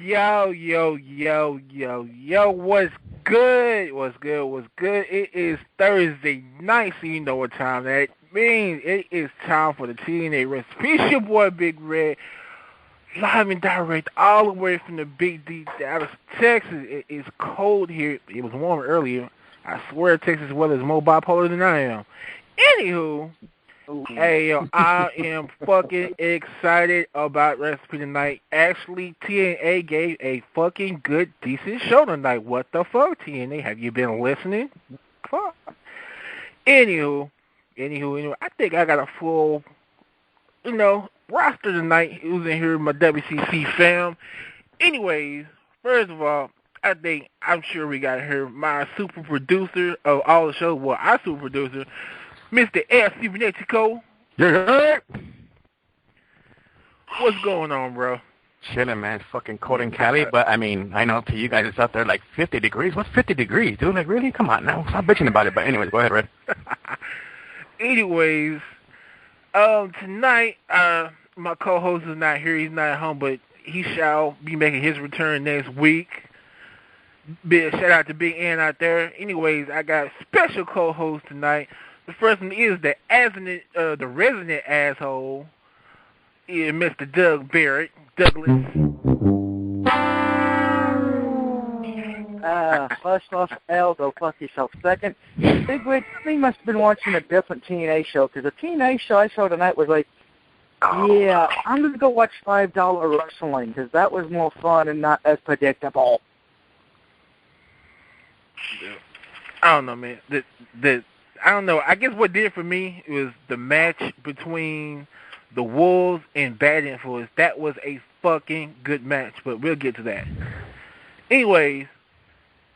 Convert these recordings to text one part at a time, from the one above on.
Yo, what's good? It is Thursday night, so you know what time that means. It is time for the Tna Recipe. It's your boy, Big Red, live and direct all the way from the Big D, Dallas, Texas. It is cold here. It was warm earlier. I swear Texas weather is more bipolar than I am. Anywho, hey, yo, I am fucking excited about Recipe tonight. Actually, TNA gave a fucking good, decent show tonight. What the fuck, TNA? Have you been listening? Fuck. Anywho, I think I got a full, roster tonight. Who's in here, my WCC fam. Anyways, first of all, I'm sure we got here my super producer of all the shows. Well, our super producer, Mr. EL.CIBERNETICO. Yeah. What's going on, bro? Chilling, man. Fucking cold in Cali, but I mean, I know to you guys it's out there like 50 degrees. What's 50 degrees, dude? Like, really? Come on now. Stop bitching about it. But anyways, go ahead, Red. Anyways, tonight, my co-host is not here. He's not at home, but he shall be making his return next week. Big shout out to Big N out there. Anyways, I got a special co-host tonight. The first one is the resident asshole, is Mr. Doug Barrett. Douglas. First off, L, go fuck yourself. Second, Big Red, he must have been watching a different TNA show, because the TNA show I saw tonight was like, yeah, I'm going to go watch $5 wrestling, because that was more fun and not as predictable. I don't know, man. I don't know. I guess what did it for me was the match between the Wolves and Bad Influence. That was a fucking good match, but we'll get to that. Anyways,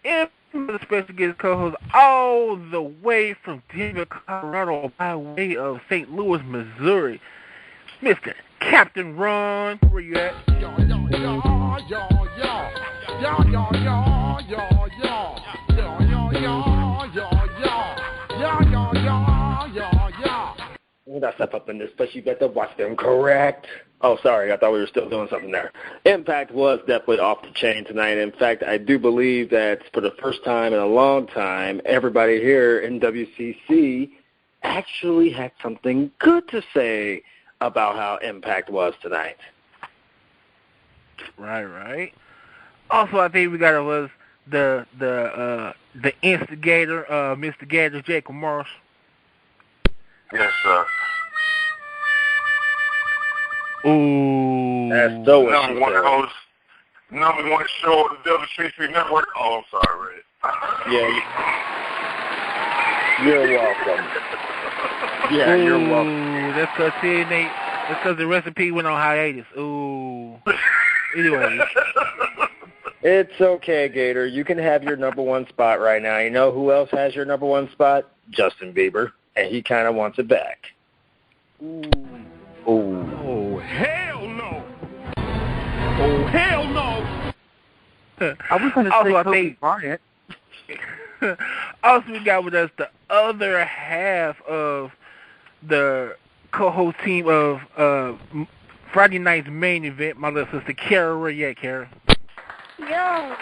the special guest co-host all the way from Denver, Colorado, by way of St. Louis, Missouri, Mr. Captain Ron. Where you at? When I step up in this place, you better watch them, correct? Oh, sorry, I thought we were still doing something there. Impact was definitely off the chain tonight. In fact, I do believe that for the first time in a long time, everybody here in WCC actually had something good to say about how Impact was tonight. Right. Also, I think we got the instigator, Mr. Gadget Jacob Morris. Yes, sir. Ooh. That's so what number one show on the WCC Network. Oh, I'm sorry, Red. Yeah. You're welcome. Yeah, Ooh, you're welcome. That's because the Recipe went on hiatus. Ooh. Anyway. It's okay, Gator. You can have your number one spot right now. You know who else has your number one spot? Justin Bieber. And he kind of wants it back. Ooh. Oh, hell no. Oh, hell no. I was going to say Kobe Bryant. Also, we got with us the other half of the co-host team of Friday night's main event, my little sister, Kara. Where you at, Kara? Yo.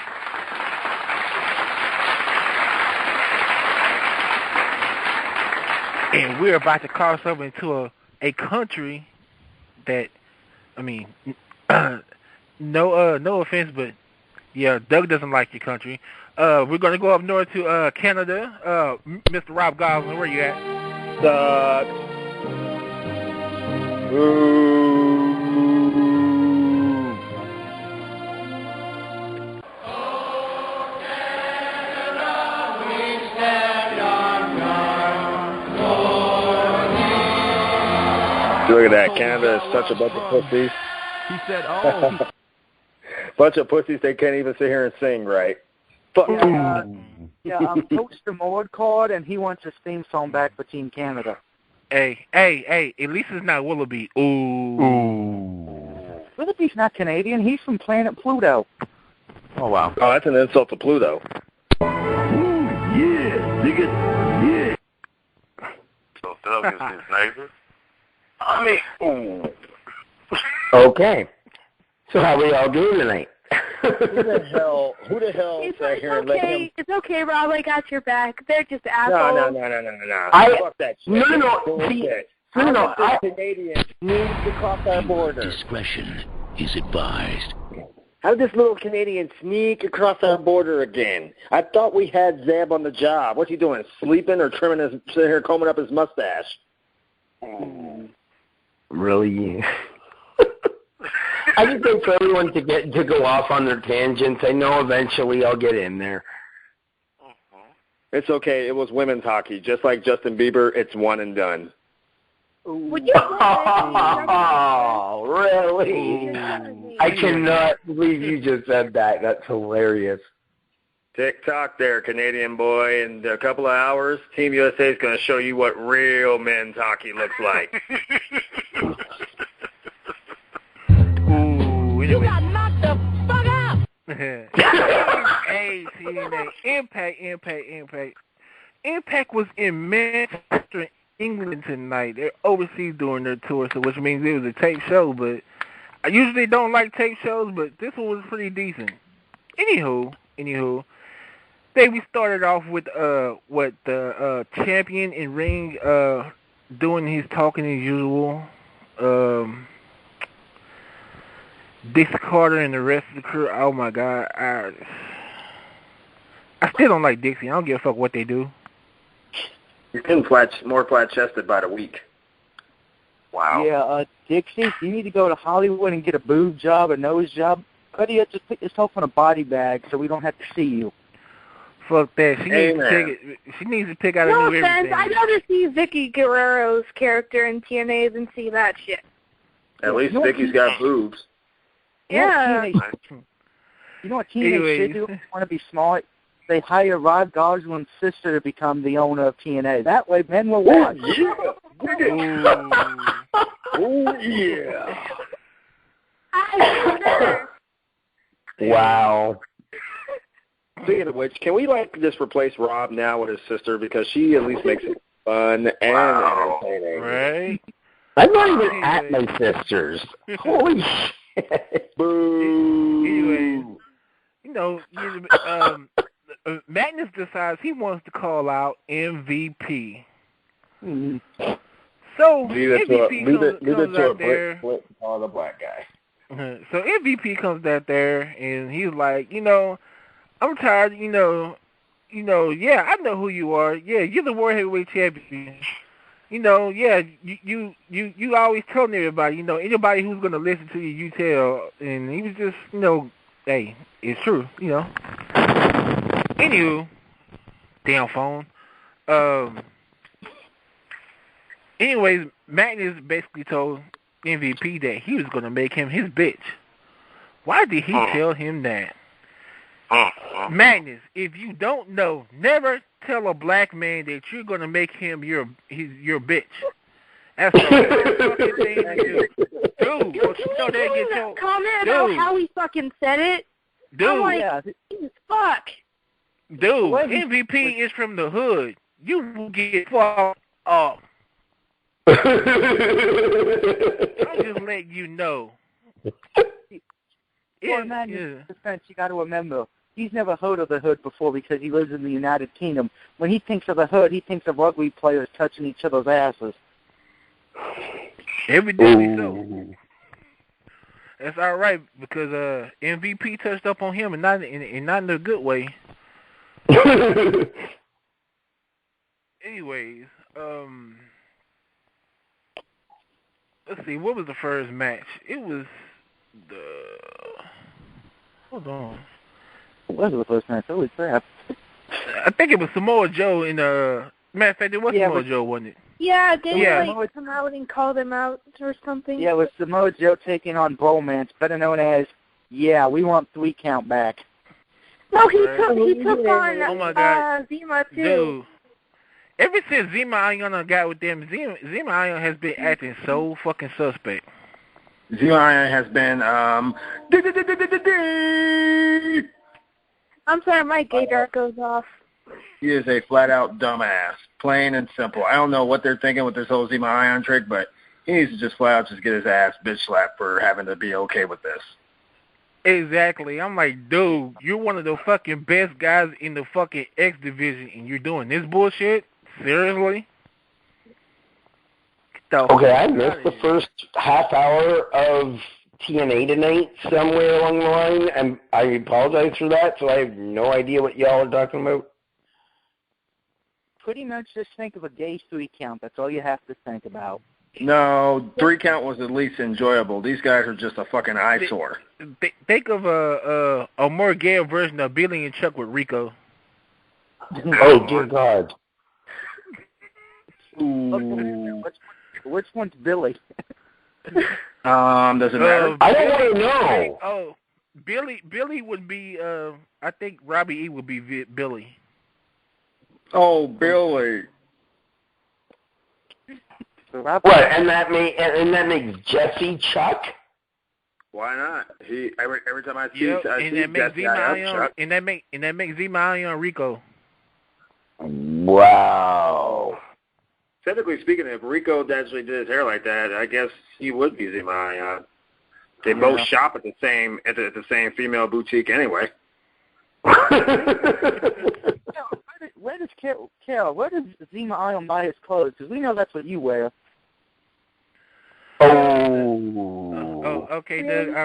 And we're about to cross over into a country that, I mean, no offense, but yeah, Doug doesn't like your country. We're going to go up north to Canada. Mr. Rob Goslin, where you at? Doug. Ooh. Look at that. Canada is such a bunch of pussies. He said, oh. Bunch of pussies, they can't even sit here and sing right. Fuck. I'm Coach Demord called, and he wants his theme song back for Team Canada. Hey, at least it's not Willoughby. Ooh. Willoughby's not Canadian. He's from planet Pluto. Oh, wow. Oh, that's an insult to Pluto. Yeah, nigga. Yeah. So Doug is his neighbor? I mean, ooh. Okay. So how we all doing tonight? Who the hell sat here and let him? It's okay, Rob. I got your back. They're just assholes. No. Fuck that shit. No. Canadians need to cross our border. Discretion is advised. How did this little Canadian sneak across our border again? I thought we had Zeb on the job. What's he doing? Sleeping or sitting here combing up his mustache? Really? I just think for everyone to go off on their tangents. I know eventually I'll get in there. It's okay. It was women's hockey. Just like Justin Bieber, it's one and done. Would you Oh, really? I cannot believe you just said that. That's hilarious. Tick-tock there, Canadian boy. In a couple of hours, Team USA is going to show you what real men's hockey looks like. Ooh, You got knocked the fuck out. Hey, TNA, Impact was in Manchester, England tonight. They're overseas doing their tour, so which means it was a tape show, but I usually don't like tape shows, but this one was pretty decent. Anywho, we started off with the champion in ring doing his talking as usual. Dixie Carter and the rest of the crew. Oh my God, I still don't like Dixie. I don't give a fuck what they do. You're getting more flat-chested by the week. Wow. Yeah, Dixie, you need to go to Hollywood and get a boob job, a nose job. Why do you just put yourself in a body bag so we don't have to see you? Fuck that. She needs to pick out a new everything. I'd rather see Vicky Guerrero's character in TNA than see that shit. At least Vicky's got boobs. Yeah. You know what TNA should do if they want to be smart? They hire Rod Gosling's sister to become the owner of TNA. That way men will watch. Oh, yeah. Wow. Speaking of which, can we just replace Rob now with his sister because she at least makes it fun and entertaining? Right? I'm not even at my sister's. Holy shit. Boo. Anyway, Magnus decides he wants to call out MVP. Mm-hmm. So MVP comes out there. The black guy. So MVP comes out there and he's like, I'm tired. Yeah, I know who you are. Yeah, you're the World Heavyweight Champion. Yeah, you always telling everybody, anybody who's gonna listen to you, you tell. And he was just, hey, it's true, Anywho, damn phone. Anyways, Magnus basically told MVP that he was gonna make him his bitch. Why did he tell him that? Magnus, if you don't know, never tell a black man that you're gonna make him your bitch. That's the fucking thing to do. Dude, comment about how he fucking said it? Dude, I'm like, Jesus, fuck. Dude, MVP is from the hood. You will get fucked off. I'm just letting you know. Well, man, in defense, you got to remember, he's never heard of the hood before because he lives in the United Kingdom. When he thinks of the hood, he thinks of rugby players touching each other's asses. Evidently so. That's all right because MVP touched up on him and not in a good way. Anyways, let's see. What was the first match? It was hold on. What was the first match? Holy crap! I think it was Samoa Joe in matter of fact, it was Samoa Joe, wasn't it? Yeah, didn't he come out and call them out or something? Yeah, it was Samoa Joe taking on Bromance, better known as, we want 3 count back. No, he took on Zima, too. Dude, ever since Zima Ion got with them, Zima Ion has been acting so fucking suspect. Zima Ion has been, I'm sorry, my gay dart goes off. He is a flat-out dumbass, plain and simple. I don't know what they're thinking with this whole Zima Ion trick, but he needs to just flat-out just get his ass bitch slapped for having to be okay with this. Exactly. I'm like, dude, you're one of the fucking best guys in the fucking X division, and you're doing this bullshit? Seriously? Okay, I missed the first half hour of TNA tonight somewhere along the line, and I apologize for that, so I have no idea what y'all are talking about. Pretty much just think of a gay 3 count. That's all you have to think about. No, 3 count was at least enjoyable. These guys are just a fucking eyesore. Think of a more gay version of Billy and Chuck with Rico. Oh, dear God. Ooh. Which one's Billy? Does it matter? I don't want to know. Oh, Billy would be, I think Robbie E. would be Billy. Oh, Billy. What? And that makes Jesse Chuck? Why not? He every time I see, Yep, I and see that makes Jesse, I am Chuck. and that makes Z-Maion Rico. Wow. Technically speaking, if Rico actually did his hair like that, I guess he would be Z-Maion. They both shop at the same female boutique anyway. Where does Carol? Where does Z-Maion buy his clothes? Because we know that's what you wear. Oh. Okay, Doug.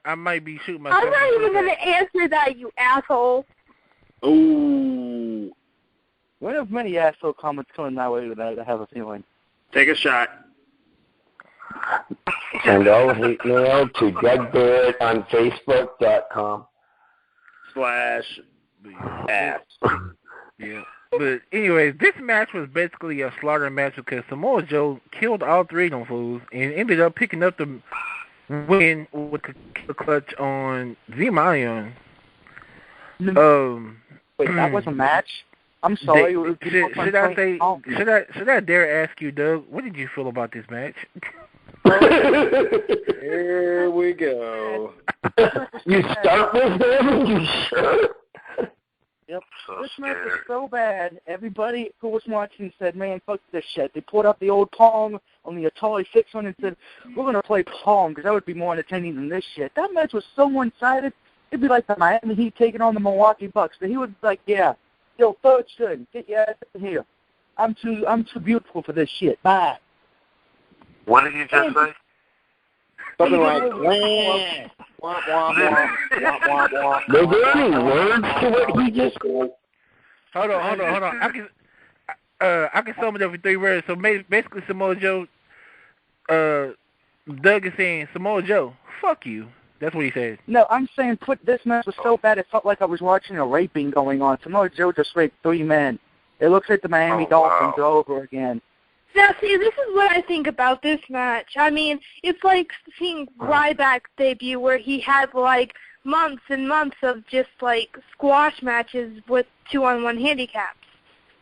I might be shooting myself. I'm not even going to answer that, you asshole. Ooh. One of many asshole comments coming my way tonight, I have a feeling. Take a shot. Send all hate mail to Doug Barrett on Facebook.com. /ass. Yeah. But anyways, this match was basically a slaughter match because Samoa Joe killed all 3 of them fools and ended up picking up the win with the clutch on Z-Maion. Wait, that was a match? I'm sorry. Should I dare ask you, Doug, what did you feel about this match? Here we go. You start with them? You sure? Yep. This match was so bad, everybody who was watching said, man, fuck this shit. They pulled out the old Pong on the Atari 600 and said, we're going to play Pong because that would be more entertaining than this shit. That match was so one-sided, it'd be like the Miami Heat taking on the Milwaukee Bucks. But he would be like, yeah, yo, third string, get your ass in here. I'm too beautiful for this shit. Bye. What did you just say? Something like, wah, wah, wah, wah, wah, wah. Were there any words to what he just said? Hold on. I can sum it up in 3 words. So basically, Samoa Joe, Doug is saying, Samoa Joe, fuck you. That's what he said. No, I'm saying this match was so bad it felt like I was watching a raping going on. Samoa Joe just raped 3 men. It looks like the Miami Dolphins over again. Now, see, this is what I think about this match. I mean, it's like seeing Ryback's debut where he had, like, months and months of just, like, squash matches with 2-on-1 handicaps.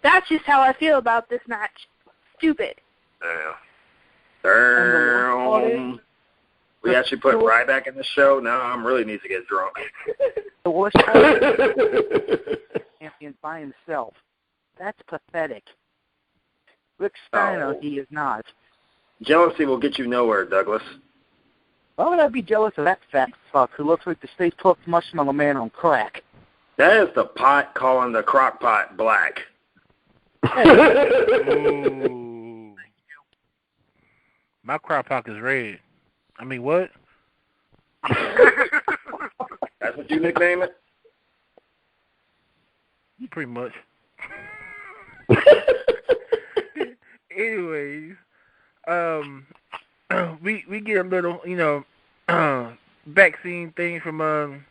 That's just how I feel about this match. Stupid. Damn. We actually put Ryback in the show? Now I really need to get drunk. The worst part champion by himself. That's pathetic. Rick Steiner, he is not. Jealousy will get you nowhere, Douglas. Why would I be jealous of that fat fuck who looks like the Stay Puft Marshmallow Man on crack? That is the pot calling the crock pot black. Ooh. My crock pot is red. I mean, what? That's what you nickname it? Pretty much. Anyways, we get a little, backseat thing from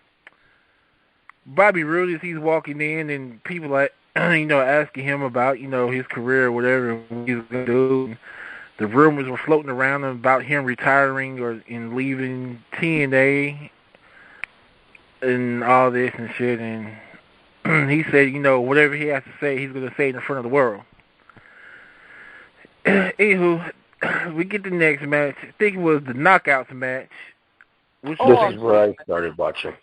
Bobby Roode as he's walking in, and people are, asking him about, his career or whatever he's gonna do. And the rumors were floating around about him retiring and leaving TNA and all this and shit. And he said, whatever he has to say, he's gonna say it in front of the world. Anywho, we get the next match. I think it was the Knockouts match. This is where I started watching.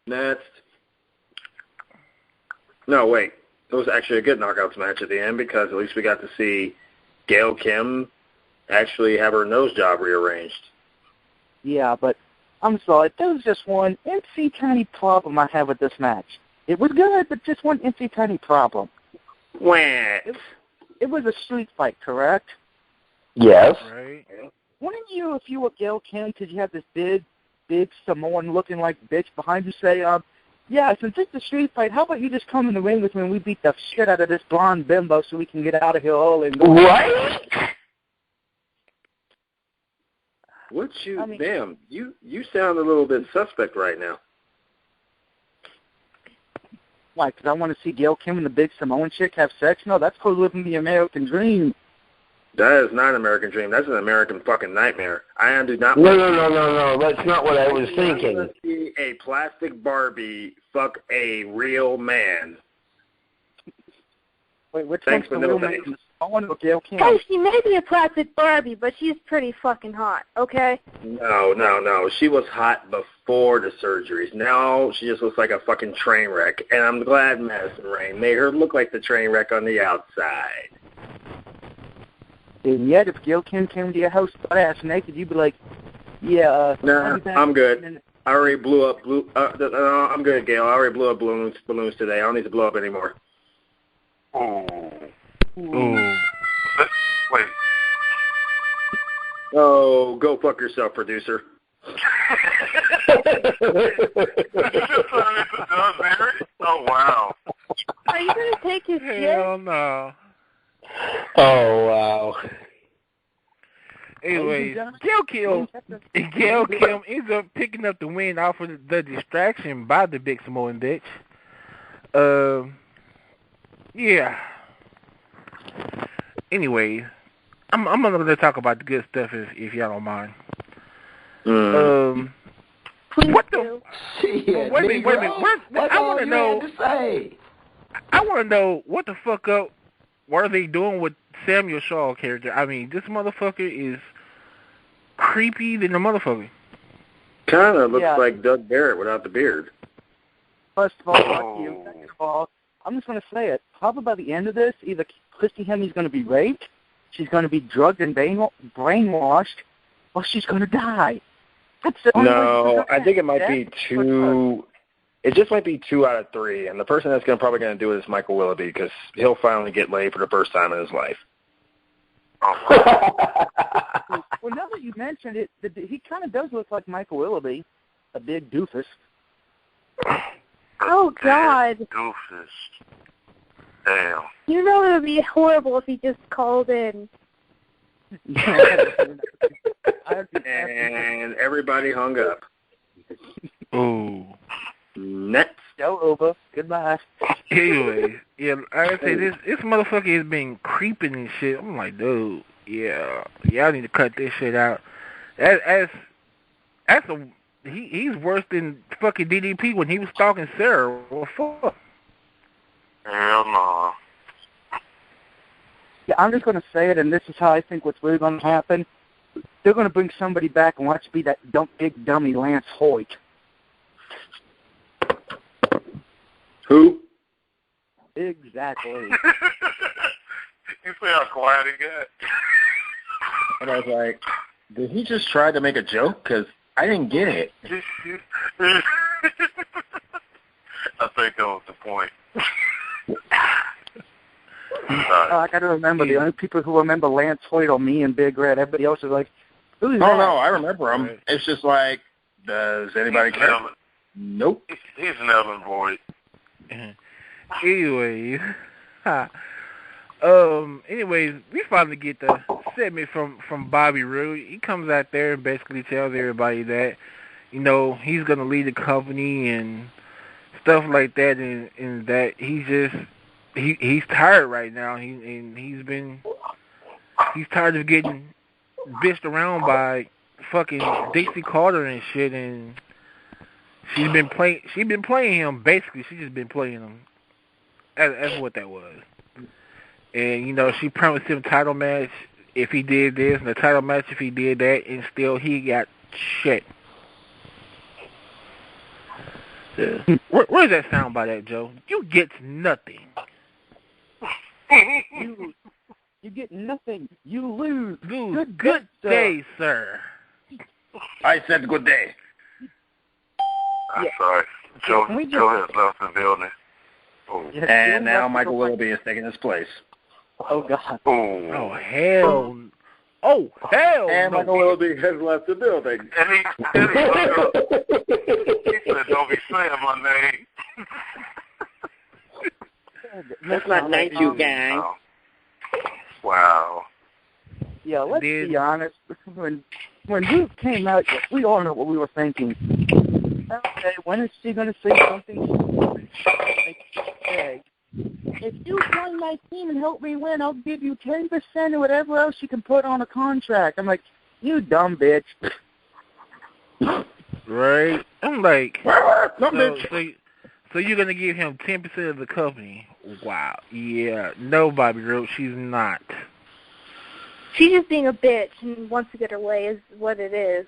Next. No, wait. It was actually a good Knockouts match at the end because at least we got to see Gail Kim actually have her nose job rearranged. Yeah, but I'm sorry. There was just one incy tiny problem I have with this match. It was good, but just one incy tiny problem. What? It was a street fight, correct? Yes. Right. Wouldn't you, if you were Gail Kim, because you have this big Samoan looking like bitch behind you, say, yeah, since it's a street fight, how about you just come in the ring with me and we beat the shit out of this blonde bimbo so we can get out of here early? Right? What you, damn, you sound a little bit suspect right now. Why, because I want to see Gail Kim and the big Samoan chick have sex? No, that's called living the American dream. That is not an American dream. That's an American fucking nightmare. I do not. No. That's not what I was thinking. I want to see a plastic Barbie fuck a real man. Wait, which Thanks one's for the real no man? thanks. I want to go Gail Kim. Hey, she may be a plastic Barbie, but she's pretty fucking hot, okay? No. She was hot before the surgeries. Now she just looks like a fucking train wreck. And I'm glad Madison Rain made her look like the train wreck on the outside. And yet, if Gail Kim came to your house butt-ass naked, you'd be like, yeah, nah, I'm good. I already blew up, I'm good, Gail. I already blew up balloons today. I don't need to blow up anymore. Wait. Oh, go fuck yourself, producer. Oh, wow. Are you going to take his shit? Hell no. Oh, wow. Anyways, Gail Kim ends up picking up the win off of the distraction by the big Samoan bitch. Yeah. Anyway, I'm going to talk about the good stuff if y'all don't mind. What the? Shit, wait a minute. I want to know. I want to know what the fuck up. What are they doing with Samuel Shaw character? I mean, this motherfucker is creepy than the motherfucker. Kind of looks like Doug Barrett without the beard. First of all, fuck you. Second of all, I'm just going to say it. Probably by the end of this, either Christy Hemming's going to be raped, she's going to be drugged and brainwashed, or she's going to die. That's the only way I think it might be two. It just might be 2 out of 3, and the person that's probably going to do it is Michael Willoughby because he'll finally get laid for the first time in his life. Well, now that you mentioned it, he kind of does look like Michael Willoughby, a big doofus. Oh, God. Doofus. Damn. You know it would be horrible if he just called in. And everybody hung up. Ooh. Next. Show over. Goodbye. Anyway, yeah, like I say, this motherfucker has been creeping and shit. I'm like, dude, y'all need to cut this shit out. He's worse than fucking DDP when he was stalking Sarah. What the fuck? Hell no. Yeah, I'm just going to say it, and this is how I think what's really going to happen. They're going to bring somebody back and watch it be that big dummy Lance Hoyt. Who? Exactly. You see how quiet he got? And I was like, did he just try to make a joke? Because I didn't get it. I think that was the point. I got to remember, the only people who remember Lance Hoyt are me and Big Red. Everybody else is like, who's that? No, I remember him. It's just like, does anybody care? Nope. He's an Ellen Voight. Anyways, we finally get the segment from Bobby Roode. He comes out there and basically tells everybody that, he's going to lead the company and stuff like that, and that he's tired right now. He's tired of getting bitched around by fucking Dixie Carter and shit, and she's been playing him, basically. She's just been playing him. That's what that was. And, she promised him a title match if he did this, and a title match if he did that, and still he got shit. Where's that sound by that, Joe? You get nothing. You get nothing. You lose. Good day, sir. I said good day. I'm sorry. Joe has left the building. Oh. And now Michael Willoughby is taking his place. Oh, God. Oh, hell. Oh, hell. And no. Michael Willoughby has left the building. And he said, don't be saying my name. That's not thank you, gang. Oh. Wow. Yeah, let's be honest. When Ruth came out, we all know what we were thinking. Okay, when is she going to say something? Okay. If you join my team and help me win, I'll give you 10% or whatever else you can put on a contract. I'm like, you dumb bitch. Right? I'm like, Dumb bitch. So you're going to give him 10% of the company? Wow. Yeah. No, Bobby Roode, she's not. She's just being a bitch and wants to get her way is what it is.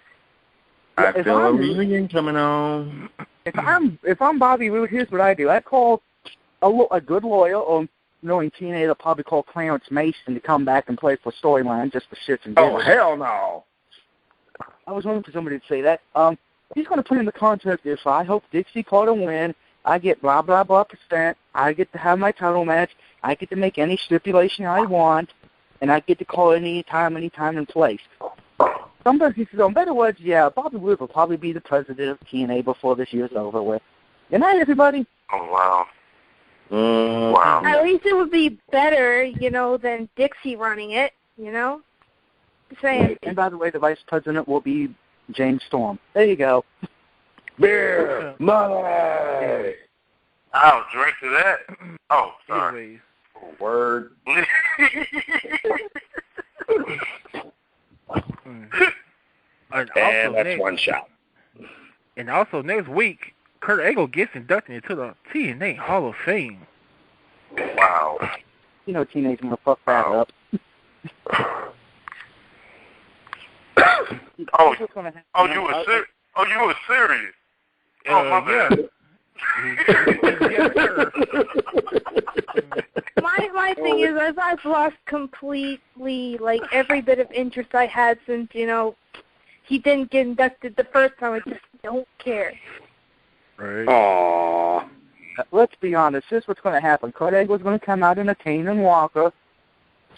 I feel a reunion coming on. If I'm Bobby Roode, here's what I do. I call a good lawyer, or knowing TNA, they'll probably call Clarence Mason to come back and play for storyline just for shits and giggles. Oh, hell no. I was waiting for somebody to say that. He's going to put in the contract if I hope Dixie Carter win, I get blah, blah, blah %, I get to have my title match, I get to make any stipulation I want, and I get to call any time, and place. Somebody says, in better words, yeah, Bobby Roode will probably be the president of TNA before this year's over with. Good night, everybody. Oh, wow. Wow. At least it would be better, than Dixie running it, Just saying. And by the way, the vice president will be James Storm. There you go. Beer, money. I'll drink to that. Oh, sorry. Anyways. Word. And that's one shot. And also next week, Kurt Angle gets inducted into the TNA Hall of Fame. Wow. TNA's going to fuck that up. You were serious? Oh, you were serious? Oh, my bad. Yes, sir. My thing is, I've lost completely, every bit of interest I had since, he didn't get inducted the first time. I just don't care. Right. Aww. Let's be honest. This is what's going to happen. Kurt Angle's going to come out in a cane and walker,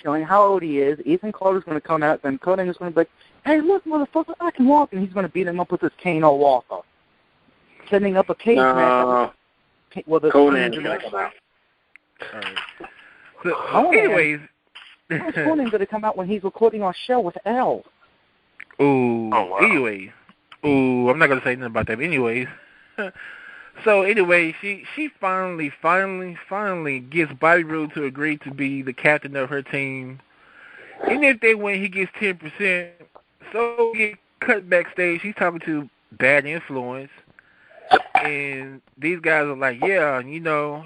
showing how old he is. Ethan Carter's going to come out, and Kurt Angle's going to be like, hey, look, motherfucker, I can walk. And he's going to beat him up with his cane or walker. Setting up a cage match. Conan's going to come out. Right. So, anyways. Conan's going to come out when he's recording our show with Elle. Ooh. Oh, wow. Anyways. Ooh, I'm not going to say nothing about that. But anyways. So, anyway, she finally gets Bobby Roode to agree to be the captain of her team. And if they win, he gets 10%. So, he get cut backstage. He's talking to Bad Influence. And these guys are like, yeah, look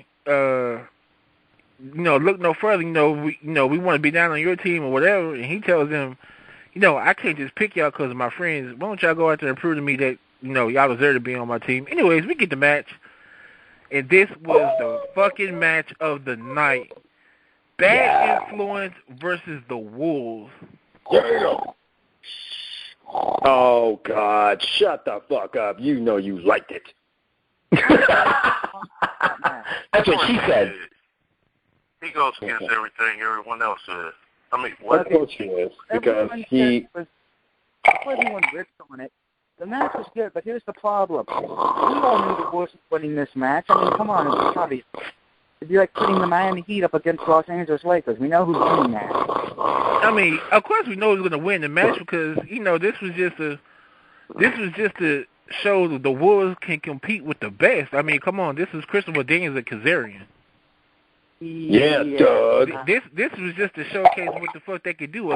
no further. We want to be down on your team or whatever. And he tells them, I can't just pick y'all because of my friends. Why don't y'all go out there and prove to me that, y'all deserve to be on my team. Anyways, we get the match. And this was the fucking match of the night. Bad Influence versus the Wolves. Yeah. Oh, God. Shut the fuck up. You know you liked it. That's what she said. He goes against everything everyone else says. I mean, what? Of course he is. Because everyone ripped on it. The match was good, but here's the problem. We all knew the Wolves were winning this match. I mean, come on, it's obvious. It'd be like putting the Miami Heat up against Los Angeles Lakers. We know who's winning that. I mean, of course we know who's going to win the match because, this was just to show that the Wolves can compete with the best. I mean, come on, this is Christopher Daniels and Kazarian. Yeah, Doug. This was just to showcase what the fuck they could do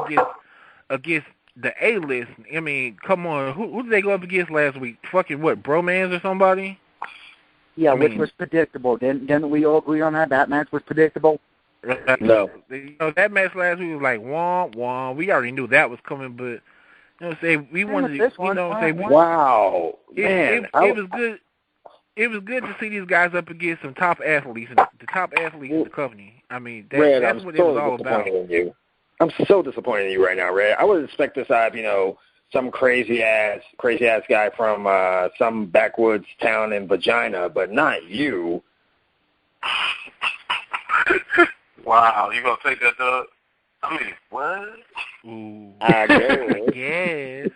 against the A-list. I mean, come on, who did they go up against last week? Fucking what, Bromance or somebody? Yeah, which was predictable. Didn't we all agree on that? That match was predictable? No. That match last week was like, womp, womp. We already knew that was coming, but, we wanted to, wow. It was good. It was good to see these guys up against some top athletes, the top athletes in the company. I mean, that's what it was all about. I'm so disappointed in you right now, Red. I would expect this out of, some crazy ass guy from some backwoods town in Vagina, but not you. Wow, you gonna take that, Doug? I mean, what? Ooh. I guess. Yes.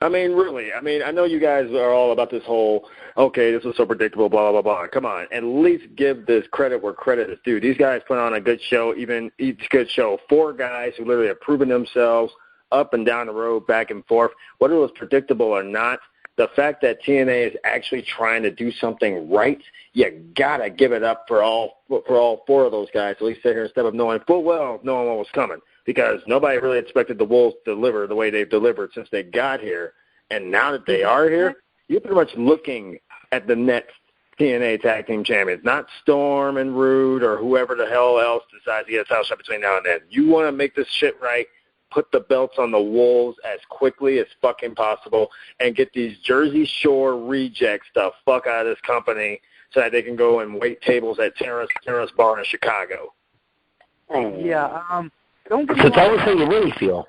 I mean, really. I mean, I know you guys are all about this whole, okay, this was so predictable, blah, blah, blah. Come on. At least give this credit where credit is due. These guys put on a good show, even each good show. 4 guys who literally have proven themselves up and down the road, back and forth. Whether it was predictable or not, the fact that TNA is actually trying to do something right, you got to give it up for all 4 of those guys, at least sit here instead of knowing full well knowing what was coming. Because nobody really expected the Wolves to deliver the way they've delivered since they got here. And now that they are here, you're pretty much looking at the next TNA Tag Team Champions, not Storm and Rude or whoever the hell else decides to get a title shot between now and then. You want to make this shit right, put the belts on the Wolves as quickly as fucking possible, and get these Jersey Shore rejects the fuck out of this company so that they can go and wait tables at Terrace Bar in Chicago. Yeah, don't get me So tell wrong. us how you really feel.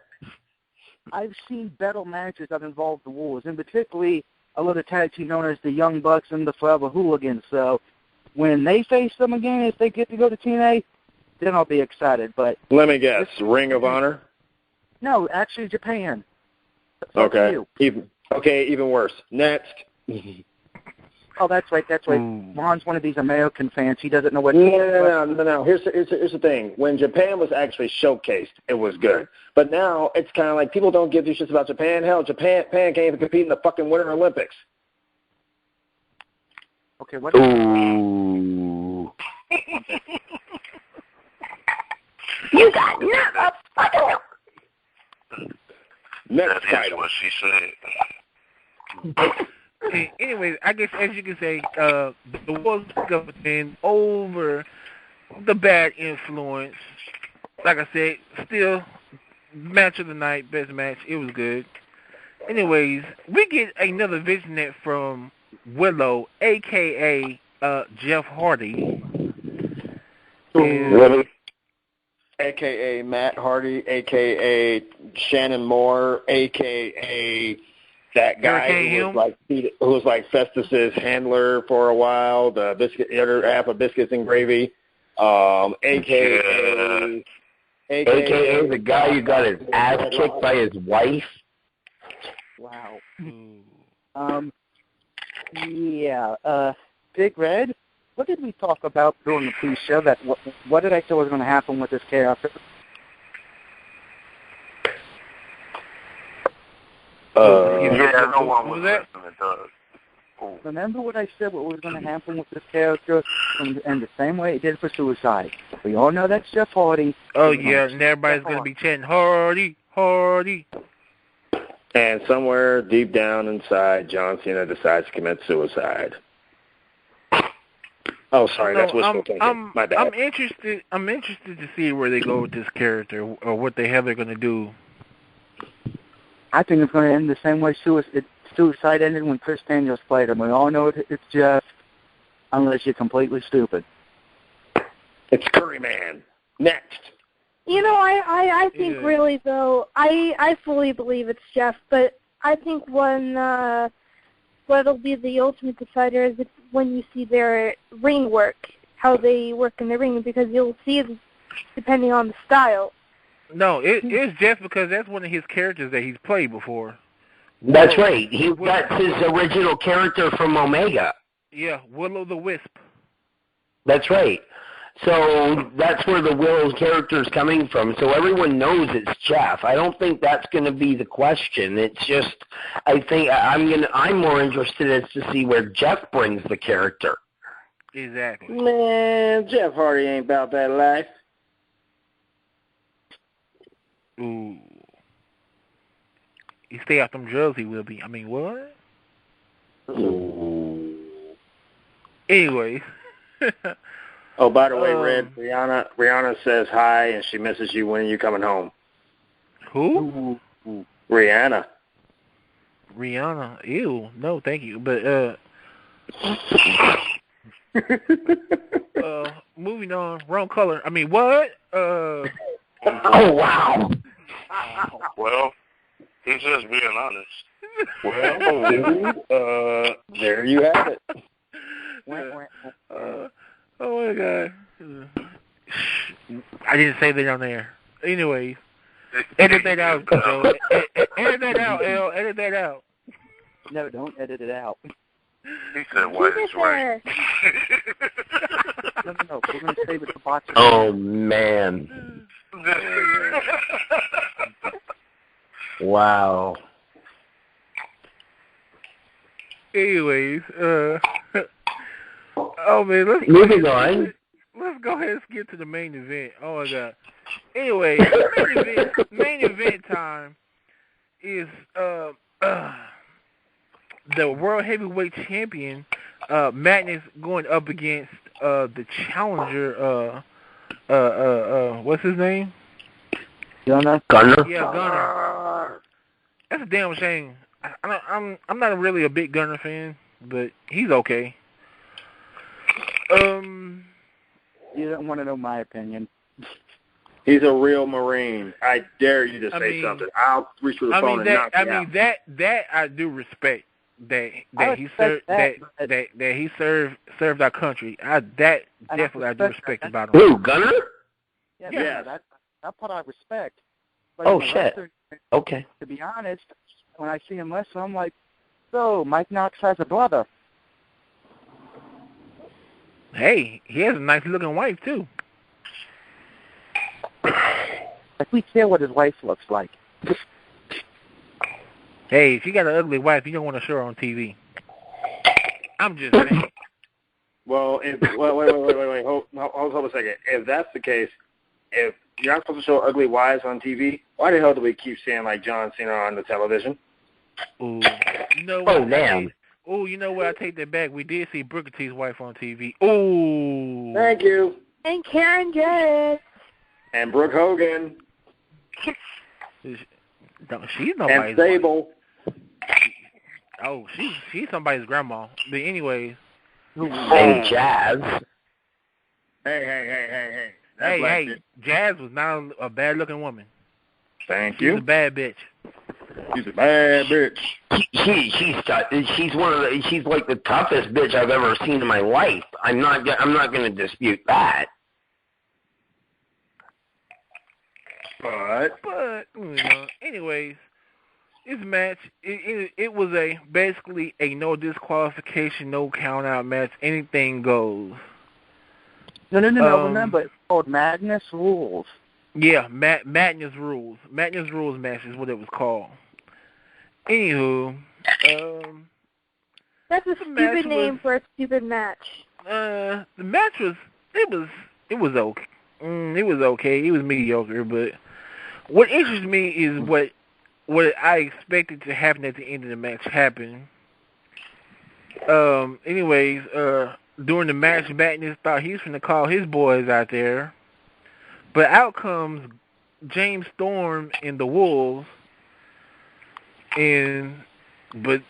I've seen battle matches that involve the Wolves, and particularly a little tag team known as the Young Bucks and the Forever Hooligans. So when they face them again, if they get to go to TNA, then I'll be excited. But let me guess, Ring of Honor? No, actually Japan. Okay. Even worse. Next. Oh, that's right. Ron's one of these American fans. He doesn't know what. No. Here's the thing. When Japan was actually showcased, it was good. But now it's kind of like people don't give 2 shits about Japan. Hell, Japan can't even compete in the fucking Winter Olympics. Okay, what? Ooh. You got never fucking. Next That is what she said. Anyways, I guess as you can say, the Wolves got in over the bad influence. Like I said, still match of the night, best match. It was good. Anyways, we get another vignette from Willow, a.k.a. Jeff Hardy. A.k.a. Matt Hardy, a.k.a. Shannon Moore, a.k.a. that guy who was like Festus's handler for a while, the other half of Biscuits and Gravy, a.k.a. the guy who got his ass kicked by his wife. Wow. Big Red, what did we talk about during the pre-show? What did I say was going to happen with this character? No one was listening, Doug. Remember what I said, what was going to happen with this character? And the same way it did for Suicide. We all know that's Jeff Hardy. Oh, yeah, and everybody's going to be chanting, Hardy, Hardy. And somewhere deep down inside, John Cena decides to commit suicide. Oh, sorry, that's wishful thinking. My bad. I'm interested to see where they go with this character or what the hell they're going to do. I think it's going to end the same way Suicide ended when Chris Daniels played him. We all know it's Jeff, unless you're completely stupid. It's Curry Man. Next. You know, I think really, though, I fully believe it's Jeff, but I think what'll be the ultimate decider is when you see their ring work, how they work in the ring, because you'll see it depending on the style. No, it's Jeff because that's one of his characters that he's played before. That's right. That's his original character from Omega. Yeah, Willow the Wisp. That's right. So that's where the Willow character is coming from. So everyone knows it's Jeff. I don't think that's going to be the question. It's just, I think I'm more interested as to see where Jeff brings the character. Exactly. Man, Jeff Hardy ain't about that life. Ooh. He stay out them drugs, he will be. I mean, what? Ooh. Anyways. Oh, by the way, Red, Rihanna says hi, and she misses you when you're coming home. Who? Rihanna. Rihanna. Ew. No, thank you. But, moving on. Wrong color. I mean, what? Oh, wow. Well, He's just being honest. Well, there you have it. Oh my God. I didn't say that on there. Anyway, edit that out, Joe. Edit that out, L. Edit that out. No, don't edit it out. He said, "White is right." No. We're going to save it for boxing. Oh, man. Wow. Anyways, oh man, Moving on. Let's go ahead and skip to the main event. Oh my God. Anyway, main event time is the World Heavyweight Champion Madness going up against the challenger. What's his name? Gunner. Yeah, Gunner. That's a damn shame. I'm not really a big Gunner fan, but he's okay. You don't want to know my opinion. He's a real Marine. I dare you to say something. I'll reach for the phone and knock you out. That I do respect. That he served our country. That definitely I do respect about him. Who, Gunner? Yeah. That part I respect. But oh shit. Okay. To be honest, when I see him wrestle, I'm like, so Mike Knox has a brother. Hey, he has a nice looking wife too. Like, we care what his wife looks like. Hey, if you got an ugly wife, you don't want to show her on TV. I'm just saying. Well, wait, hold a second. If that's the case, if you're not supposed to show ugly wives on TV, why the hell do we keep seeing like John Cena on the television? Ooh, you know what? Oh, damn. Oh, you know what? I take that back. We did see Booker T's wife on TV. Ooh. Thank you. And Karen Jarrett. And Brooke Hogan. She's nobody's and Sable. Oh, she's somebody's grandma. But anyways. And Jazz. Hey. Jazz was not a bad-looking woman. Thank you. She's a bad bitch. She's a bad bitch. She's like the toughest bitch I've ever seen in my life. I'm not going to dispute that. But anyways, this match it was basically a no disqualification, no count out match. Anything goes. No. Remember, it's called Madness Rules. Yeah, Madness Rules. Madness Rules match is what it was called. Anywho, that's a stupid name for a stupid match. The match was okay. It was okay. It was mediocre, but what interests me is what I expected to happen at the end of the match happened. Anyways, during the match, Madness thought he was going to call his boys out there, but out comes James Storm and the Wolves, but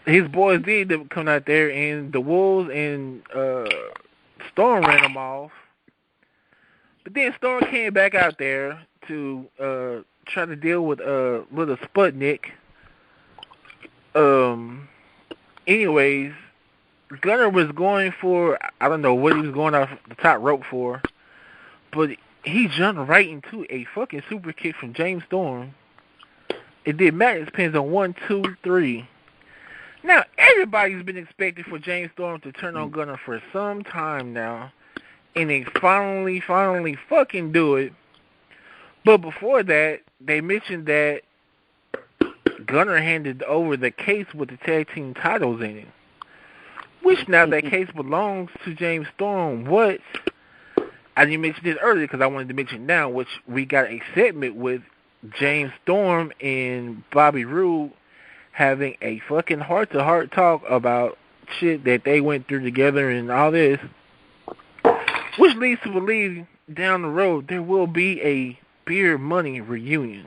his boys did come out there, and the Wolves and Storm ran them off. But then Storm came back out there to try to deal with little Sputnik. Anyways, Gunner was going for, I don't know what he was going off the top rope for, but he jumped right into a fucking super kick from James Storm. It did Madness pins on 1, 2, 3. Now, everybody's been expecting for James Storm to turn on Gunner for some time now. And they finally fucking do it. But before that, they mentioned that Gunner handed over the case with the tag team titles in it. Which now that case belongs to James Storm. What? I didn't mention this earlier because I wanted to mention now, which we got a segment with James Storm and Bobby Roode having a fucking heart-to-heart talk about shit that they went through together and all this. Which leads to believe down the road there will be a Beer Money reunion.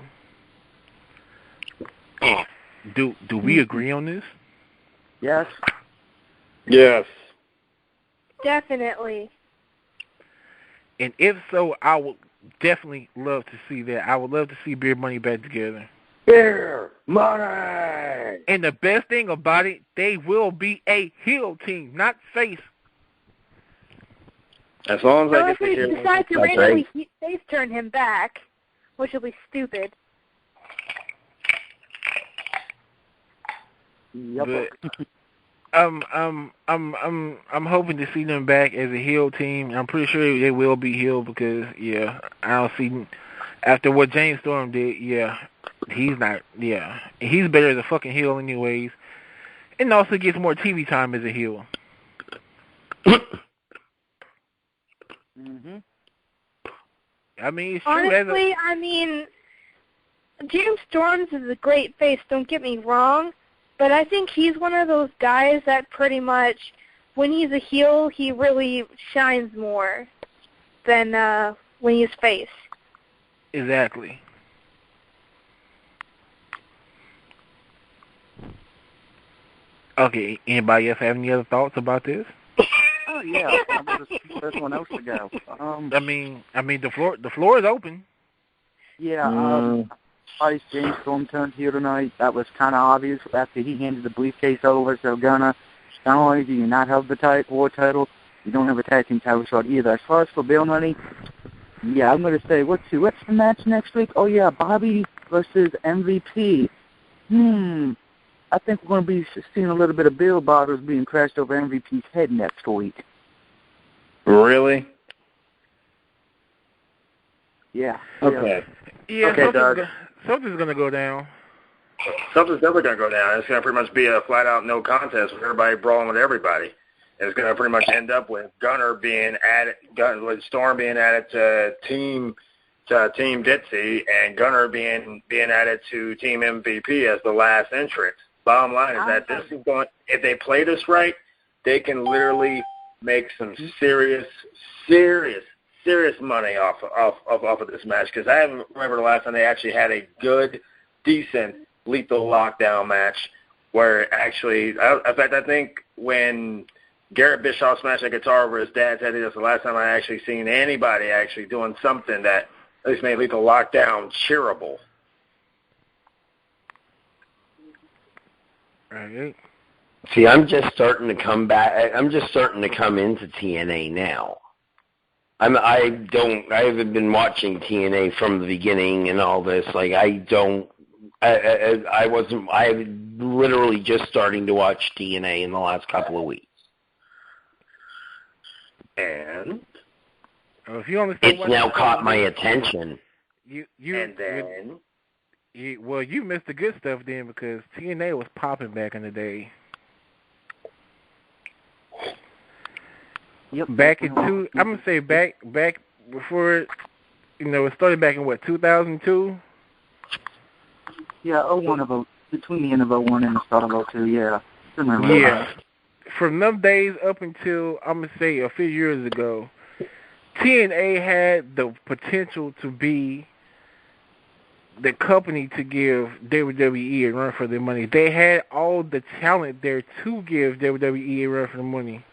Do we agree on this? Yes. Yes. Definitely. And if so, I would definitely love to see that. I would love to see Beer Money back together. Beer money. And the best thing about it, they will be a heel team, not face. As long as I Unless get the they heel. decide to randomly face turn him back, which will be stupid. Yep. But I'm hoping to see them back as a heel team. I'm pretty sure they will be heel because I don't see after what James Storm did. He's not. He's better as a fucking heel anyways, and also gets more TV time as a heel. Mm-hmm. I mean, it's true. Honestly, I mean, James Storms is a great face, don't get me wrong, but I think he's one of those guys that pretty much, when he's a heel, he really shines more than when he's face. Exactly. Okay, anybody else have any other thoughts about this? Oh yeah, I'm just the first one else to go. I mean, the floor is open. Yeah, Ice James Storm turned heel tonight. That was kind of obvious after he handed the briefcase over. So Gunner, not only do you not have the war title, you don't have a tag team title shot either. As far as for Bill Money, I'm going to say what's the match next week? Oh yeah, Bobby versus MVP. I think we're going to be seeing a little bit of Bill bottles being crashed over MVP's head next week. Really? Yeah. Okay. Yeah, okay, Doug. Something's going to go down. Something's definitely going to go down. It's going to pretty much be a flat-out no contest with everybody brawling with everybody. And it's going to pretty much end up with Gunner being added, with Storm being added to Team Ditsy, and Gunner being added to Team MVP as the last entrant. Bottom line is that this is going. If they play this right, they can literally make some serious money off of this match. Because I haven't remember the last time they actually had a good, decent lethal lockdown match where actually, in fact, I think when Garrett Bischoff smashed a guitar over his dad's head, that's the last time I actually seen anybody actually doing something that at least made lethal lockdown cheerable. Right. See, I'm just starting to come back. I'm just starting to come into TNA now. I haven't been watching TNA from the beginning and all this. Like, I literally just starting to watch TNA in the last couple of weeks. And if you understand, it's now caught my attention. You missed the good stuff then because TNA was popping back in the day. Yep. Back in I'm gonna say back before, it started back in 2002. Yeah, between the end of 01 and the start of 02. Yeah. Yeah. From them days up until I'm gonna say a few years ago, TNA had the potential to be the company to give WWE a run for their money. They had all the talent there to give WWE a run for the money.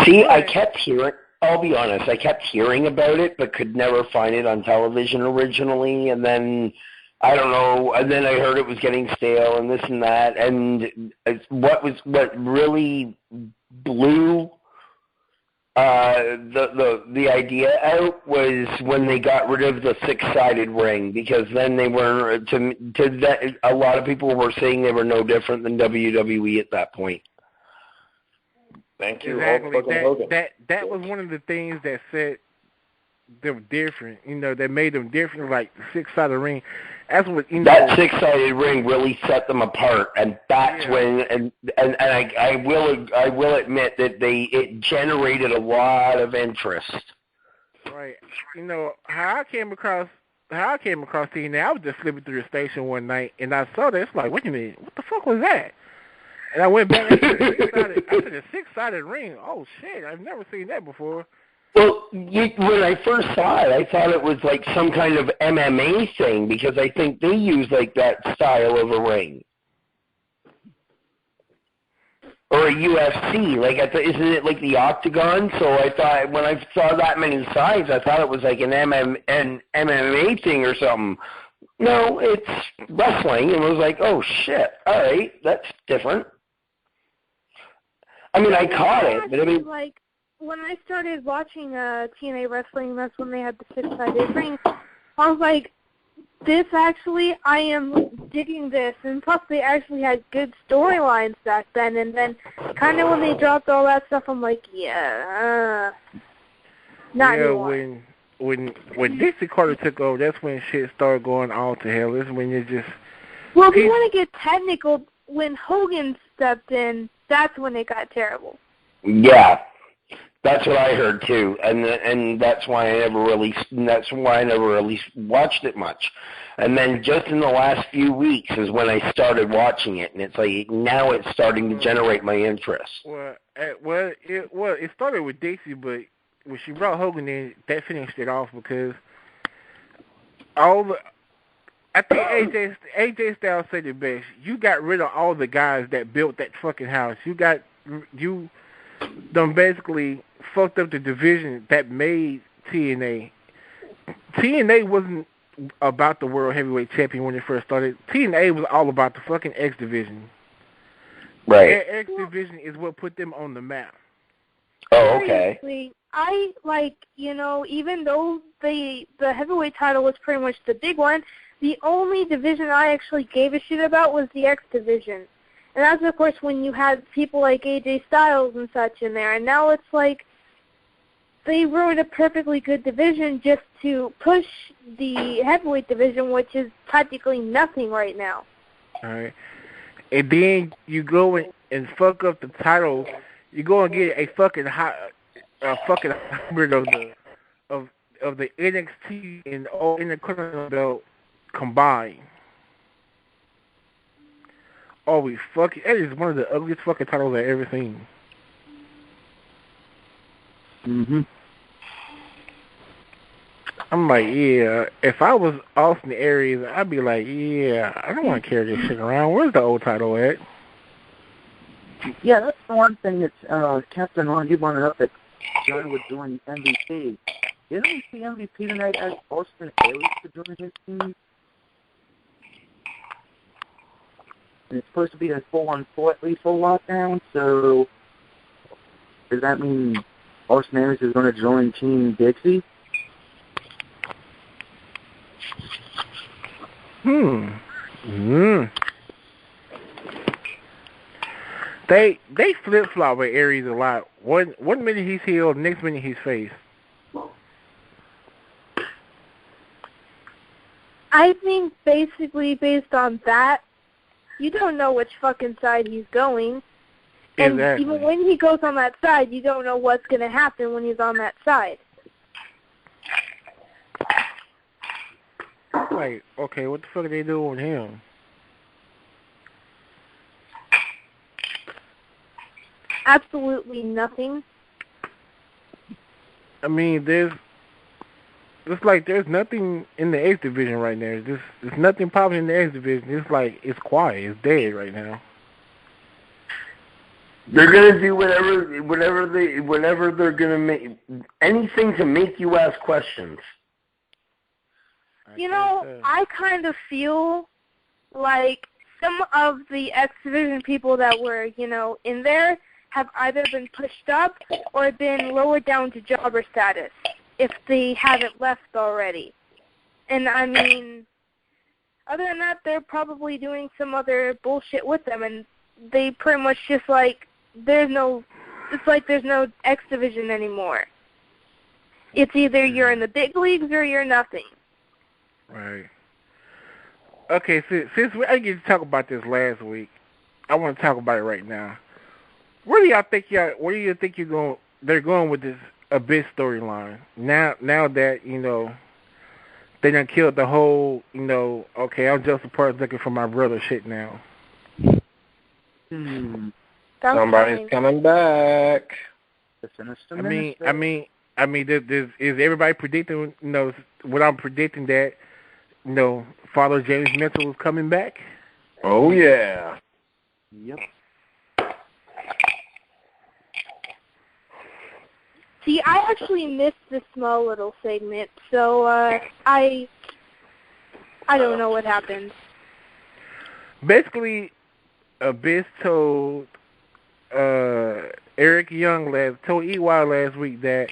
See, I kept hearing, I'll be honest, I kept hearing about it, but could never find it on television originally, and then, I don't know, and then I heard it was getting stale and this and that, and what really blew the idea out was when they got rid of the six-sided ring, because then they were, a lot of people were saying they were no different than WWE at that point. Thank you. Exactly. That was one of the things that said they were different. That made them different, like the six-sided ring. That's what that six-sided ring really set them apart, and that's when and I will admit that it generated a lot of interest. Right. How I came across TNA, I was just flipping through the station one night, and I saw that. It's like, wait a minute, what the fuck was that? And I went back and I said, a six-sided ring. Oh, shit, I've never seen that before. Well, when I first saw it, I thought it was like some kind of MMA thing, because I think they use like that style of a ring. Or a UFC, isn't it like the octagon? So I thought, when I saw that many sides, I thought it was like an MMA thing or something. No, it's wrestling, and was like, oh shit, all right, that's different. I mean, I caught it, but I mean, like when I started watching TNA wrestling, that's when they had the 6-sided ring. I was like, this actually, I am digging this, and plus they actually had good storylines back then. And then, kind of when they dropped all that stuff, I'm like, not anymore. When Dixie Carter took over, that's when shit started going all to hell. This is when you just... Well, if you want to get technical, when Hogan stepped in, that's when it got terrible. Yeah, that's what I heard too, and that's why I never really watched it much. And then just in the last few weeks is when I started watching it, and it's like now it's starting to generate my interest. It started with Dixie, but when she brought Hogan in, that finished it off because I think AJ Styles said it best. You got rid of all the guys that built that fucking house. You done basically fucked up the division that made TNA. TNA wasn't about the World Heavyweight Champion when it first started. TNA was all about the fucking X Division. Right. X Division is what put them on the map. Oh, okay. Seriously, I even though the heavyweight title was pretty much the big one, the only division I actually gave a shit about was the X division. And that's, of course, when you had people like AJ Styles and such in there. And now it's like they ruined a perfectly good division just to push the heavyweight division, which is practically nothing right now. All right. And then you go and fuck up the title. You go and get a fucking hybrid of the NXT and all Intercontinental belt combined. Oh, that is one of the ugliest fucking titles I've ever seen. Mhm. I'm like, yeah, if I was Austin Aries, I'd be like, yeah, I don't want to carry this shit around. Where's the old title at? Yeah, that's the one thing that Captain Ron, you brought it up that John would join MVP. Didn't we see MVP tonight as Austin Aries to join his team? And it's supposed to be a 4-on-4 at least full lockdown, so does that mean Austin Aries is going to join Team Dixie? They flip flop with Aries a lot. One minute he's healed, next minute he's face. I think basically based on that, you don't know which fucking side he's going. And exactly. Even when he goes on that side, you don't know what's going to happen when he's on that side. Like, okay, what the fuck are they doing with him? Absolutely nothing. I mean, there's nothing in the X division right now. There's nothing popping in the X division. It's like it's quiet. It's dead right now. They're gonna do whatever they're gonna make, anything to make you ask questions. I kind of feel like some of the X division people that were, in there have either been pushed up or been lowered down to jobber status if they haven't left already. And I mean, other than that, they're probably doing some other bullshit with them, and they pretty much just there's no X division anymore. It's either you're in the big leagues or you're nothing. Right. Okay, since I didn't get to talk about this last week, I want to talk about it right now. Where do you think they're going with this Abyss storyline? Now that, they done killed the whole, okay, I'm just a person looking for my brother shit now. Somebody's coming back. I mean, is everybody predicting, what I'm predicting that, Father James Mental is coming back? Oh, yeah. Yep. See, I actually missed this small little segment, so I I don't know what happened. Basically, Abyss told Eric Young told EY last week that